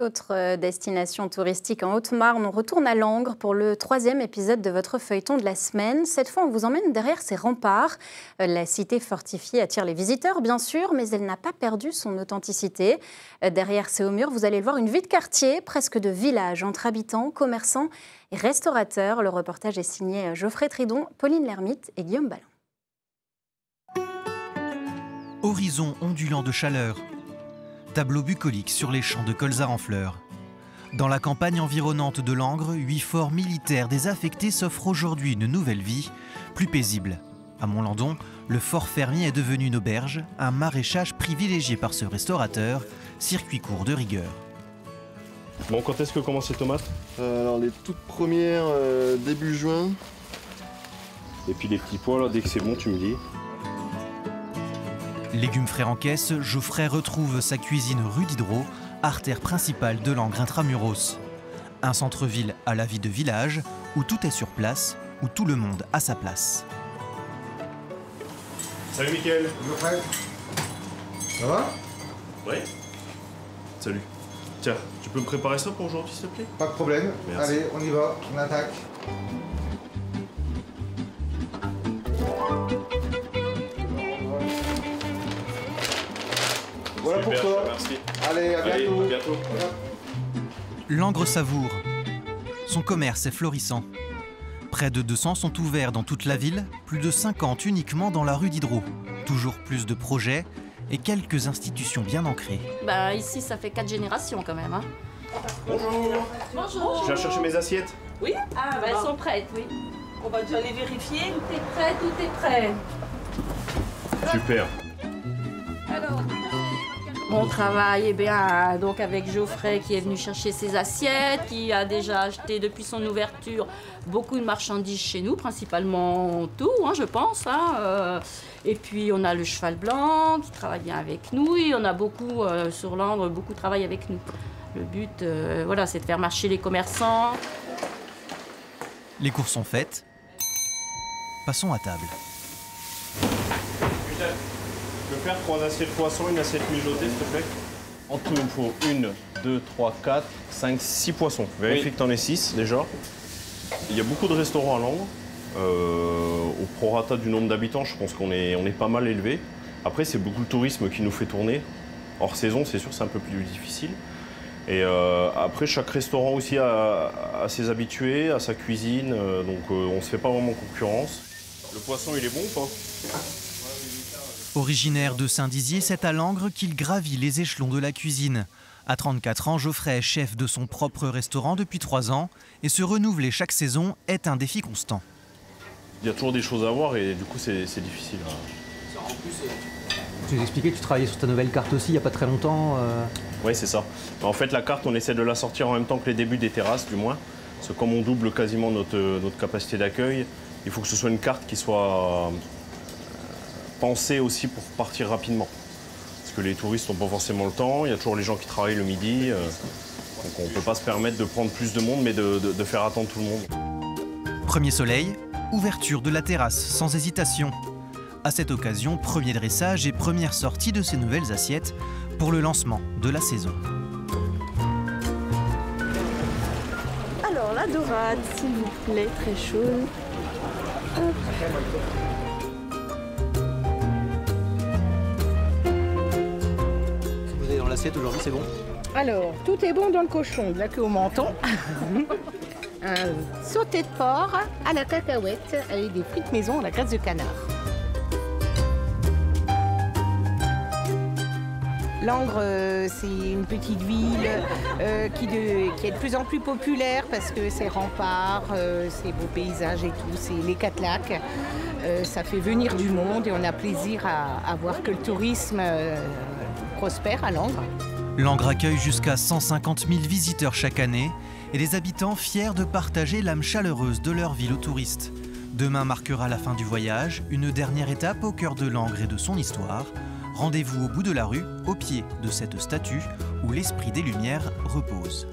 Autre destination touristique en Haute-Marne, on retourne à Langres pour le 3e épisode de votre feuilleton de la semaine. Cette fois, on vous emmène derrière ses remparts. La cité fortifiée attire les visiteurs, bien sûr, mais elle n'a pas perdu son authenticité. Derrière ces hauts murs, vous allez le voir, une vie de quartier, presque de village, entre habitants, commerçants et restaurateurs. Le reportage est signé Geoffrey Tridon, Pauline Lermite et Guillaume Ballon. Horizon ondulant de chaleur. Tableau bucolique sur les champs de colza en fleurs. Dans la campagne environnante de Langres, 8 forts militaires désaffectés s'offrent aujourd'hui une nouvelle vie, plus paisible. À Montlandon, le fort fermier est devenu une auberge, un maraîchage privilégié par ce restaurateur, circuit court de rigueur. Bon, quand est-ce que commencent les tomates? Alors les toutes premières début juin. Et puis les petits pois, là, dès que c'est bon, tu me dis. Légumes frais en caisse, Geoffrey retrouve sa cuisine rue Diderot, artère principale de Langres intramuros. Un centre-ville à la vie de village, où tout est sur place, où tout le monde a sa place. Salut Mickaël. Geoffrey. Ça va? Oui. Salut. Tiens, tu peux me préparer ça pour aujourd'hui, s'il te plaît? Pas de problème. Merci. Allez, on y va, on attaque. Voilà. Super, pour toi. merci. Allez, à bientôt. À bientôt. Langres savoure. Son commerce est florissant. Près de 200 sont ouverts dans toute la ville, plus de 50 uniquement dans la rue Diderot. Toujours plus de projets et quelques institutions bien ancrées. Bah ici, ça fait 4 générations quand même. Hein. Bonjour. Bonjour. Je viens chercher mes assiettes. Oui. Ah, bah, elles sont prêtes, oui. On va déjà les vérifier. Tout est prêt, tout est prêt. Super. On travaille eh bien, donc avec Geoffrey qui est venu chercher ses assiettes, qui a déjà acheté depuis son ouverture beaucoup de marchandises chez nous, principalement tout, hein, je pense. Hein, et puis on a le cheval blanc qui travaille bien avec nous et on a beaucoup sur Langres, beaucoup travaillent avec nous. Le but, voilà, c'est de faire marcher les commerçants. Les courses sont faites. Passons à table. Je peux faire 3 assiettes poisson, une assiette mijotée, s'il te plaît? En tout, il me faut 1, 2, 3, 4, 5, 6 poissons. Vérifie que tu en aies 6 déjà. Il y a beaucoup de restaurants à Langres. Au prorata du nombre d'habitants, je pense qu'on est pas mal élevé. Après, c'est beaucoup le tourisme qui nous fait tourner. Hors saison, c'est sûr, c'est un peu plus difficile. Et après, chaque restaurant aussi a ses habitués, a sa cuisine. Donc, on ne se fait pas vraiment concurrence. Le poisson, il est bon ou pas? Originaire de Saint-Dizier, c'est à Langres qu'il gravit les échelons de la cuisine. À 34 ans, Geoffrey est chef de son propre restaurant depuis 3 ans et se renouveler chaque saison est un défi constant. Il y a toujours des choses à voir et du coup, c'est difficile. Tu nous expliquais, tu travaillais sur ta nouvelle carte aussi il n'y a pas très longtemps. Oui, c'est ça. En fait, la carte, on essaie de la sortir en même temps que les débuts des terrasses, du moins. Parce que comme on double quasiment notre capacité d'accueil, il faut que ce soit une carte qui soit pensée aussi pour partir rapidement. Parce que les touristes n'ont pas forcément le temps, il y a toujours les gens qui travaillent le midi. Donc on ne peut pas se permettre de prendre plus de monde, mais de faire attendre tout le monde. Premier soleil, ouverture de la terrasse sans hésitation. À cette occasion, premier dressage et première sortie de ces nouvelles assiettes pour le lancement de la saison. Alors la dorade, s'il vous plaît, très chaude. Hop. Vous avez dans l'assiette aujourd'hui, c'est bon? Alors, tout est bon dans le cochon, de la queue au menton. Un sauté de porc à la cacahuète avec des frites maison à la graisse de canard. Langres, c'est une petite ville qui est de plus en plus populaire parce que ses remparts, ses beaux paysages et tout, c'est les 4 lacs. Ça fait venir du monde et on a plaisir à voir que le tourisme prospère à Langres. Langres accueille jusqu'à 150 000 visiteurs chaque année et les habitants fiers de partager l'âme chaleureuse de leur ville aux touristes. Demain marquera la fin du voyage, une dernière étape au cœur de Langres et de son histoire. Rendez-vous au bout de la rue, au pied de cette statue où l'esprit des Lumières repose.